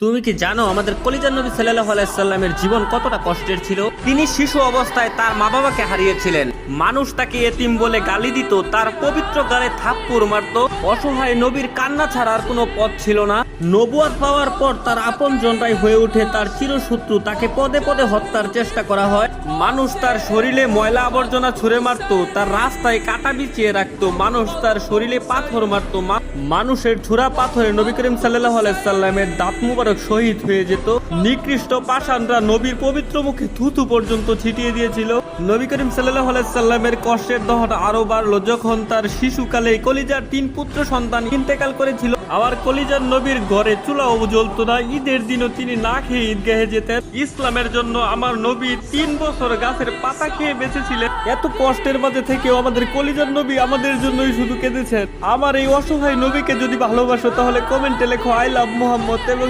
তুমি কি জানো আমাদের কলিজার নবী সাল্লাল্লাহু আলাইহি সাল্লামের জীবন কতটা কষ্টের ছিল? তিনি শিশু অবস্থায় তার মা বাবাকে হারিয়েছিলেন। মানুষ তাকে এতিম বলে গালি দিত, তার পবিত্র গালে থাপ্পড় মারত। অসহায় নবীর কান্না ছাড়া আর কোনো পথ ছিল না। নবুয়ত পাওয়ার পর তার আপনজনরাই হয়ে ওঠে তার চিরশত্রু। তাকে পদে পদে হত্যার চেষ্টা করা হয়। মানুষ তার শরীরে ময়লা আবর্জনা ছুঁড়ে মারত, তার রাস্তায় কাটা বিছিয়ে রাখতো। মানুষ তার শরীরে পাথর মারত। মানুষের ছোড়া পাথরে নবী করিম সাল্লাল্লাহু আলাইহি সাল্লামের দাঁত মুবারক শহীদ হয়ে যেত। নিকৃষ্ট পাষাণরা নবীর পবিত্র মুখে থুথু পর্যন্ত ছিটিয়ে দিয়েছিল। নবী করিম সাল্লাল্লাহু আলাইহি সাল্লামের কষ্টের দহন আরো বাড়লো যখন তার শিশুকালে কলিজার 3 পুত্র সন্তান ইন্তেকাল করেছিল। আবার কলিজার নবীর ঘরে চুলাও জ্বলতো না। ঈদের দিনও তিনি না খেয়ে ঈদগাহে যেতেন। ইসলামের জন্য আমার নবী 3 বছর গাছের পাতা খেয়ে বেঁচেছিলেন। এত কষ্টের মাঝে থেকেও আমাদের কলিজার নবী আমাদের জন্যই শুধু কেঁদেছেন। আমার এই অসহায় নবীকে যদি ভালোবাসো তাহলে কমেন্টে লেখো আই লাভ মুহাম্মদ এবং